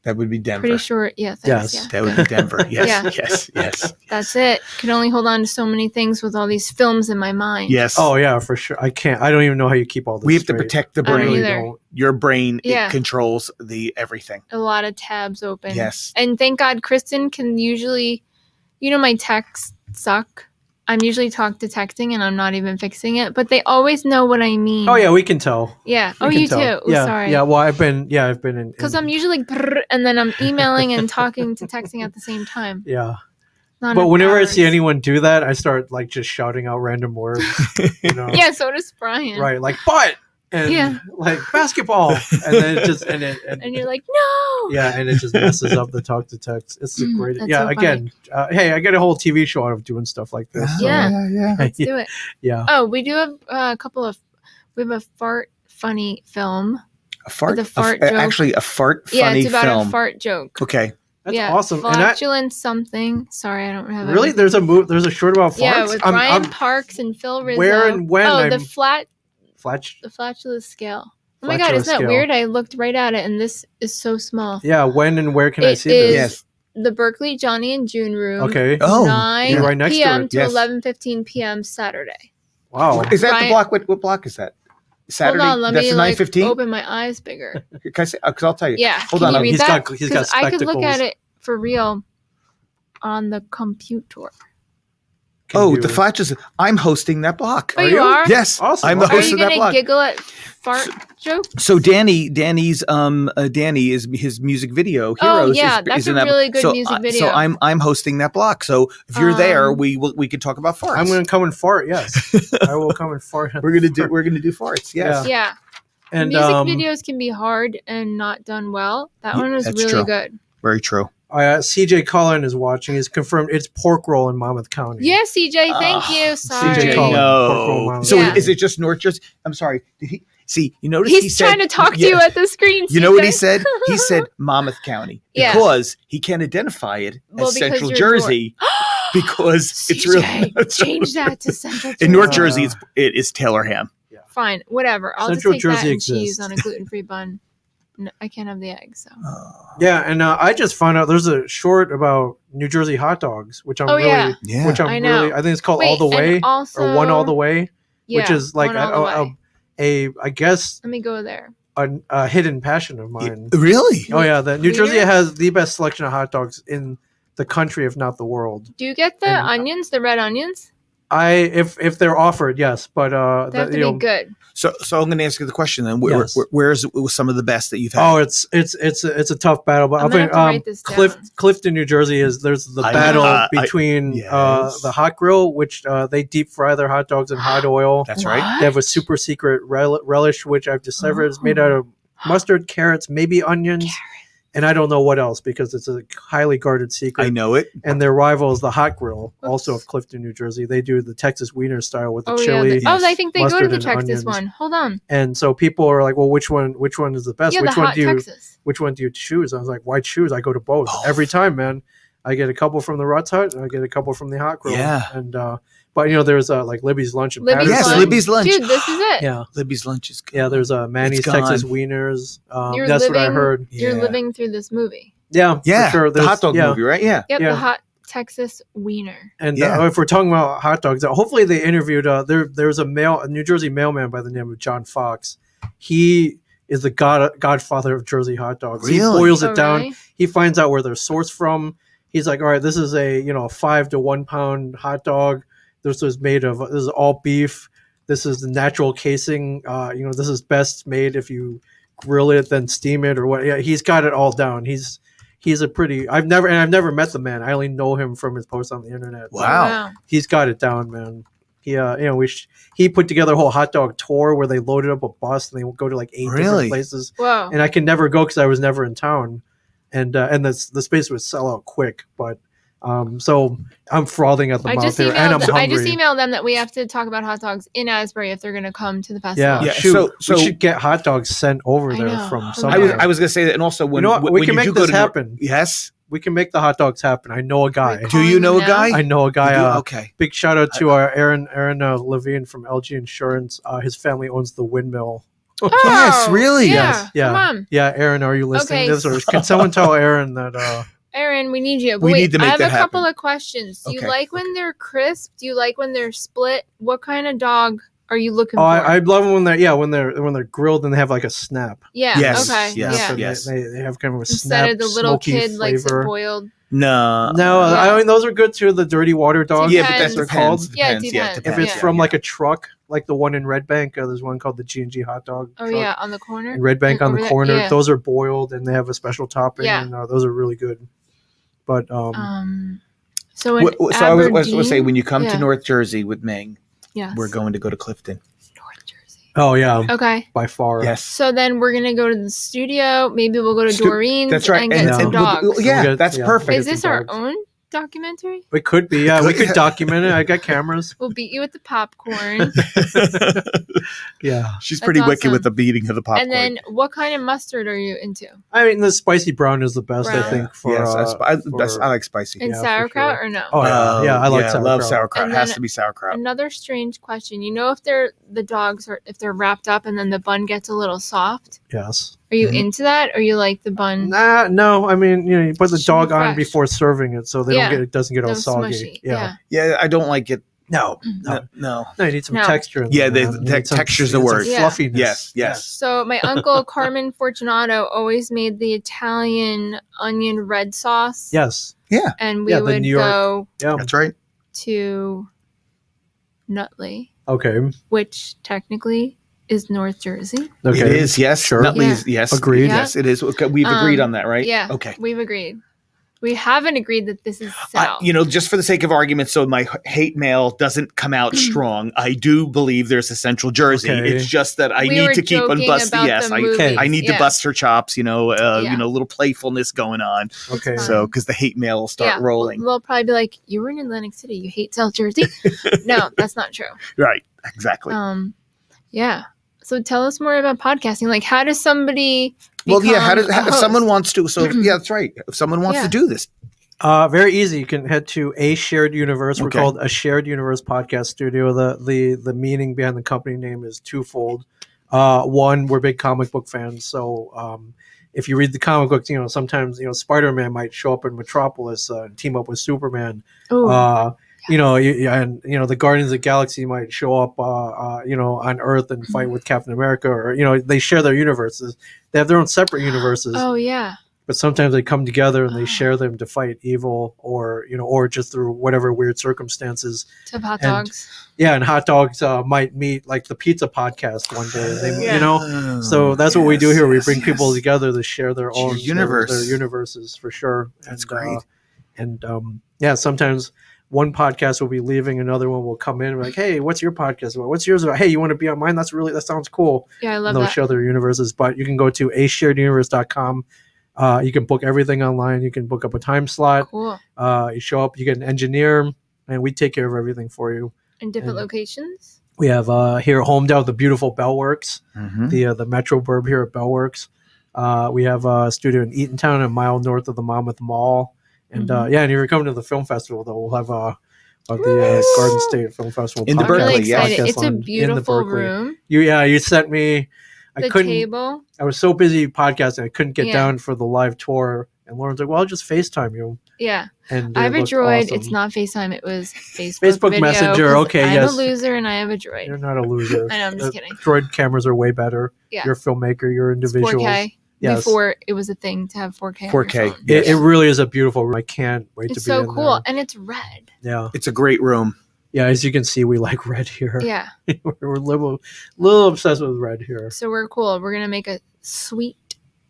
That would be Denver. Pretty sure. Yes. Yeah. That would be Denver. Yes. Yes. That's it. Can only hold on to so many things with all these films in my mind. Yes. Oh yeah, for sure. I can't. I don't even know how you keep all this. We have straight. to protect the brain. Either. Your brain it controls the everything. A lot of tabs open. Yes. And thank God Kristen can usually, my texts suck. I'm usually texting and I'm not even fixing it, but they always know what I mean. Oh yeah, we can tell. Yeah. You too. Oh, yeah. Sorry. Yeah. Well, I've been in. Because I'm usually like, and then I'm emailing and talking to texting at the same time. Yeah. But whenever I see anyone do that, I start like just shouting out random words. Yeah. So does Brian. Right. Like but. And like basketball, and then it just and you're like no, and it just messes up the talk to text. It's a great, so again. Hey, I get a whole TV show out of doing stuff like this. So. Yeah, let's do it. Yeah. Oh, we do have we have a fart funny film. A fart joke. Actually, a fart funny film. Yeah, it's about a fart joke. Okay. That's awesome. Flatulent something. Sorry, I don't have. Really, there's a short about farts. Yeah, with Ryan Parks and Phil Rizzo. Where and when? Oh, the flatulence scale. Oh my God, isn't that weird? I looked right at it, and this is so small. Yeah, when and where can I see this? Yes. The Berkeley Johnny and June room. Okay. 9 right next p.m. to 11:15 p.m. Saturday. Wow. Is that the block? What block is that? Saturday. Hold on, let that's me 9:15. Open my eyes bigger. Can I say? Because I'll tell you. Yeah. Hold on. You read he's that? got spectacles. I could look at it for real on the computer. The flatulence. I'm hosting that block. Oh, you are? Yes. Awesome. I'm the host of that block. Are you going to giggle at fart jokes? So Danny is his music video Heroes. Oh yeah, that's a really good music video. So I'm hosting that block. So if you're there, we can talk about farts. I'm going to come and fart. Yes, I will come and fart. We're gonna do farts. Yes. Yeah. And music videos can be hard and not done well. That one was really good. Very true. CJ Cullen is watching. He's confirmed it's pork roll in Monmouth County. Yeah, CJ, thank you. Sorry. CJ Cullen. No. So is it just North Jersey? I'm sorry. Did he see? You notice he's trying to talk to you at the screen. You know what he said? He said Monmouth County because he can't identify it as Central Jersey because it's really change that to Central Jersey. In North Jersey. It is Taylor ham. Yeah. Fine, whatever. I'll Central just take Jersey that and exists. cheese on a gluten-free bun. No, I can't have the eggs. So. Yeah, and I just found out there's a short about New Jersey hot dogs, which I'm I think it's called All the Way or One All the Way, which is like I guess. Let me go there. A hidden passion of mine. Really? Oh yeah, New Jersey has the best selection of hot dogs in the country, if not the world. Do you get the onions, the red onions? If they're offered, yes, but they have to be good. So I'm going to ask you the question then. Where's some of the best that you've had? Oh, it's a tough battle, but Clifton, New Jersey there's the battle between the Hot Grill, which they deep fry their hot dogs in hot oil. That's right. They have a super secret relish, which I've discovered is made out of mustard, carrots, maybe onions. And I don't know what else because it's a highly guarded secret. I know it. And their rival is the Hot Grill, also of Clifton, New Jersey. They do the Texas Wiener style with the chili. Yeah, I think they go to the Texas onions. one. Hold on. And so people are like, "Well, which one is the best? Yeah, which the one hot do you Texas. Which one do you choose?" I was like, "Why choose? I go to both every time, man. I get a couple from the Ruts Hut, and I get a couple from the Hot Grill. Yeah. And but there's like Libby's Lunch and Libby's Patterson. Yes, Libby's Lunch. Dude, this is it. Yeah, Libby's Lunch is good. yeah. There's Manny's It's Texas gone. Wieners. That's what I heard. You're Yeah. living through this movie. Yeah, Yeah, for sure. the hot dog yeah. movie, right? Yeah. Yep, Yeah. the hot Texas wiener. And Yeah. if we're talking about hot dogs, hopefully they interviewed. There's a New Jersey mailman by the name of John Fox. He is the godfather of Jersey hot dogs. He Really? boils it down. Really? He finds out where they're sourced from. He's like, all right, this is a 5 to 1 pound hot dog. This is all beef. This is the natural casing. This is best made if you grill it, then steam it or what. Yeah, he's got it all down. He's a pretty. I've never met the man. I only know him from his posts on the internet. Wow. He's got it down, man. He put together a whole hot dog tour where they loaded up a bus and they would go to like 8 different places. Whoa. And I can never go because I was never in town, and the space would sell out quick. But so I'm frothing at the mouth here, and I'm hungry. I just emailed them that we have to talk about hot dogs in Asbury if they're going to come to the festival. Yeah, Yeah, so we should get hot dogs sent over I there know. from I somewhere. I was going to say that, and also when we when can you make do go this to happen. Yes. We can make the hot dogs happen. I know a guy. We're Do you know a calling guy? I know a guy. You do? Okay. Big shout out to our Aaron Levine from LG Insurance. His family owns the windmill. Yes, really? Yeah. Yeah. Come on. Yeah, Aaron, are you listening Okay. to this? Or can someone tell Aaron that? Aaron, we need you. But We wait, need to make I have that a couple happen. of questions. Do you Okay. like when they're crisp? Do you like when they're split? What kind of dog are you looking Oh, for? I love them when they're grilled and they have like a snap. yeah. Yes, Okay. yes, Yeah. yes. They have kind of a Instead snap, of the little smoky kid likes it flavor. boiled. No. No, Yeah. I mean those are good too. The dirty water dogs. Yeah, but Depends. that they're depends. called. Yeah, it Depends. depends. If depends. it's Yeah. from like a truck, like the one in Red Bank, there's one called the G&G hot dog. Oh, truck yeah. On the corner? in Red Bank on Over the there, corner. yeah. Those are boiled and they have a special topping. Yeah. And those are really good. But So in So I was going to say, Aberdeen- when you come Yeah. to North Jersey with Ming, Yes. we're going to go to Clifton. North Jersey. oh yeah, Okay. by far. Yes. So then we're gonna go to the studio. Maybe we'll go to Doreen's That's right. and get some we'll- dogs. yeah, We'll get- that's yeah. perfect. Is this our dogs. own documentary? It could be. Yeah, we could document it. I got cameras. We'll beat you with the popcorn. Yeah. She's That's pretty wicked awesome. with the beating of the popcorn. And then what kind of mustard are you into? I mean, the spicy brown is the best. I Brown. think for. yes, for- I like spicy. And Yeah, for sauerkraut sure. or no? Oh yeah, I like sauerkraut. love sauerkraut. And It has then to be sauerkraut. Another strange question. You know if the dogs are if they're wrapped up and then the bun gets a little soft? Yes. Are you Mhm. into that or you like the bun? No. I mean, you put the Should be dog on fresh. before serving it, so Yeah. it doesn't get all No soggy. smushy. Yeah. Yeah, I don't like it. No. No. You need some No. texture. In Yeah, there, the man. You need some- texture's the you need some word. Yeah. Fluffiness. Yes. So my uncle Carmen Fortunato always made the Italian onion red sauce. Yes. And we Yeah, the would New York- go Yeah. That's right. to Nutley, Okay. which technically is North Jersey. Okay. It is, yes. Sure. Nutley Yeah. is, yes. Agreed. Yes, it is. Okay, we've agreed on that, right? Yeah. Okay. We've agreed. We haven't agreed that this is South. Just for the sake of argument, so my hate mail doesn't come out strong. I do believe there's a Central Jersey. Okay. It's just that I We need were to keep on joking busting. about Yes, the I movies, need to yeah. bust her chops. Yeah. A little playfulness going on. Okay. fine. So because the hate mail will start rolling. We'll probably be like, you were in Atlantic City. You hate South Jersey? No, that's not true. Right. Exactly. Yeah. So tell us more about podcasting. Like, how does somebody Well, yeah. How become does a if someone host? wants to? So yeah, that's right. If someone wants Yeah. to do this, Very easy. You can head to A Shared Universe. We're Okay. called A Shared Universe Podcast Studio. The meaning behind the company name is twofold. One, we're big comic book fans, so if you read the comic books, sometimes Spider-Man might show up in Metropolis and team up with Superman. Ooh. The Guardians of the Galaxy might show up, on Earth and fight with Captain America, or they share their universes. They have their own separate universes. Oh, yeah. But sometimes they come together and they share them to fight evil, or just through whatever weird circumstances. To have hot And- dogs. Yeah, and hot dogs might meet like the pizza podcast one day. They, Yeah. so that's what we do here. We bring yes. people together to share their Share own universe. their universes for sure. That's And, great. And sometimes one podcast will be leaving, another one will come in and be like, hey, what's your podcast about? What's yours about? Hey, you want to be on mine? That sounds cool. Yeah, I love and they'll that. share their universes. But you can go to ashareduniverse.com. You can book everything online. You can book up a time slot. Cool. You show up, you get an engineer, and we take care of everything for you. In different locations? We have here at Homedale, the beautiful Bellworks, the Metro Burb here at Bellworks. We have a studio in Eatontown, a mile north of the Monmouth Mall. And and if you're coming to the film festival, though, we'll have the Garden State Film Festival in the podcast. Berkeley. I'm really excited. Yes. It's a beautiful room. You sent me. The table. I was so busy podcasting, I couldn't get down for the live tour. And Lauren's like, "Well, I'll just FaceTime you." Yeah. And I have a droid. Awesome. It's not FaceTime. It was Facebook video, Messenger. Okay, I'm a loser and I have a droid. You're not a loser. I know. I'm just kidding. Droid cameras are way better. Yeah. You're a filmmaker. You're individuals. 4K. Yes. Before it was a thing to have 4K. 4K. It really is a beautiful room. I can't wait to be It's so in cool. there. And it's red. Yeah. It's a great room. Yeah, as you can see, we like red here. Yeah. We're a little obsessed with red here. So we're cool. We're going to make a sweet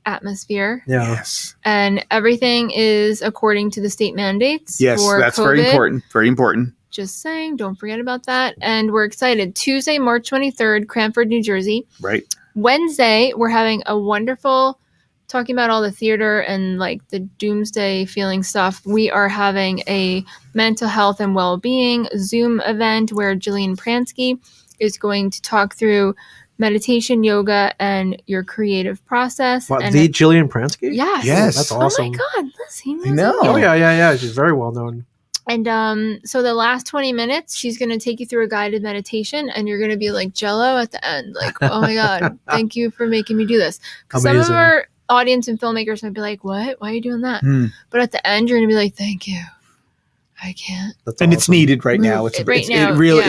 atmosphere. Yeah. Yes. And everything is according to the state mandates. Yes, for that's COVID. very important. Very important. Just saying, don't forget about that. And we're excited. Tuesday, March 23rd, Cranford, New Jersey. Right. Wednesday, we're having a wonderful, talking about all the theater and like the doomsday feeling stuff. We are having a mental health and well-being Zoom event where Jillian Pransky is going to talk through meditation, yoga, and your creative process. Wow, and the Jillian Pransky? Yes. Yes. That's awesome. Oh my God, Liz, he knows I know. Oh yeah. She's very well known. And so the last 20 minutes, she's going to take you through a guided meditation, and you're going to be like Jello at the end. Like, oh my God, thank you for making me do this. Some of our audience and filmmakers might be like, what? Why are you doing that? But at the end, you're going to be like, thank you. I can't. That's and awesome. it's needed right now. It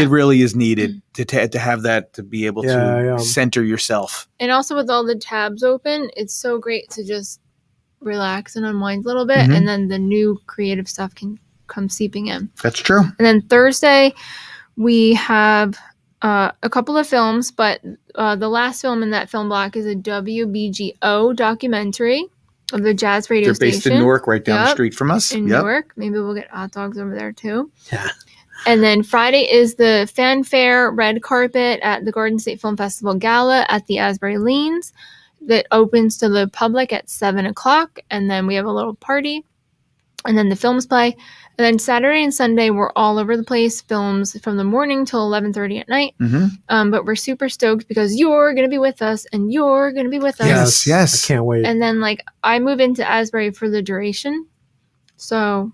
really is needed to have that, to be able to center yourself. And also with all the tabs open, it's so great to just relax and unwind a little bit, and then the new creative stuff can come seeping in. That's true. And then Thursday, we have a couple of films, but the last film in that film block is a WBGO documentary of the jazz radio station. They're based in Newark, right down the street from us. In Newark. Maybe we'll get hot dogs over there too. Yeah. And then Friday is the fanfare red carpet at the Garden State Film Festival Gala at the Asbury Lanes that opens to the public at 7:00. And then we have a little party. And then the films play. And then Saturday and Sunday, we're all over the place. Films from the morning till 11:30 at night. But we're super stoked because you're going to be with us and you're going to be with us. Yes. I can't wait. And then I move into Asbury for the duration. So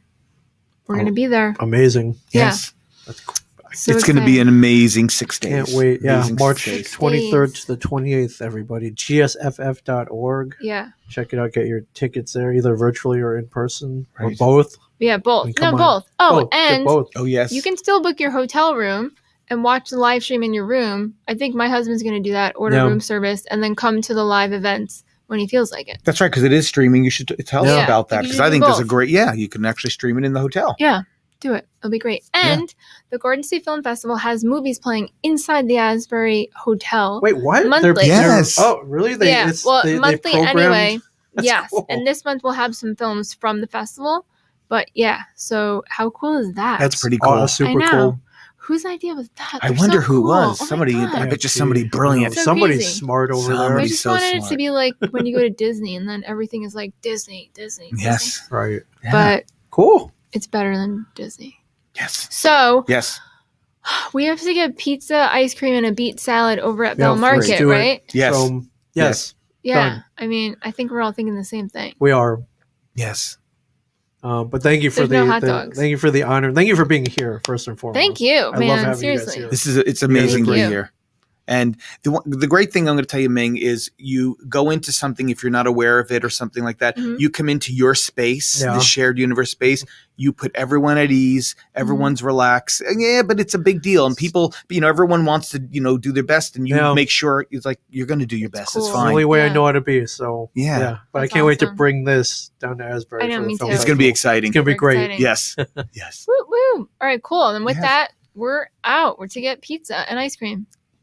we're going to be there. Amazing. Yes. That's cool. So it's going to be an amazing 6 days. Can't wait. Yeah. Amazing March 6 days. 23rd to the 28th, everybody. GSFF.org. Yeah. Check it out. Get your tickets there, either virtually or in person or Right. both. Yeah, both. And come No, on. both. Oh, Both. Get and both. Oh, yes. you can still book your hotel room and watch the live stream in your room. I think my husband's going to do that, order room service, and then come to the live events when he feels like it. That's right, because it is streaming. You should tell us about that, you because should I do think that's a both. great, you can actually stream it in the hotel. Yeah, do it. It'll be great. And the Garden State Film Festival has movies playing inside the Asbury Hotel. Wait, what? Monthly. Yes. Oh, really? Monthly anyway. That's Yes. cool. And this month we'll have some films from the festival. But yeah, so how cool is that? That's pretty cool. Oh, super I know. cool. Whose idea was that? I They're wonder so who cool. it was. Oh my Somebody, God. I bet you somebody brilliant. So Somebody's crazy. smart over I there. Somebody- just so wanted it smart. to be like when you go to Disney and then everything is like Disney. Yes. Right. Yeah. But Cool. it's better than Disney. Yes. So Yes. we have to get pizza, ice cream, and a beet salad over at Bell let's Market, do it. right? Yes. So, yes, Yeah. Done. I mean, I think we're all thinking the same thing. we are. Yes. But thank you for There's no hot dogs. thank you for the honor. Thank you for being here first and foremost. Thank you, I man. love having you guys Seriously. here. It's amazing to Thank be you. here. And the great thing I'm going to tell you, Ming, is you go into something, if you're not aware of it or something like that, Mhm. you come into your space, Yeah. the shared universe space, you put everyone at ease, everyone's relaxed. And yeah, but it's a big deal. And people, everyone wants to, do their best, and you make sure it's like, you're going to do your best. cool. It's It's the fine. only way I Yeah. know how to be. So Yeah. But That's I can't wait to awesome. bring this down to Asbury. I know, for the me film too. It's going to be festival. exciting. It's gonna be Super great. exciting. Yes. Yes. Woo woo. All right, cool. And with Yeah. that, we're out. We're to get pizza and ice cream.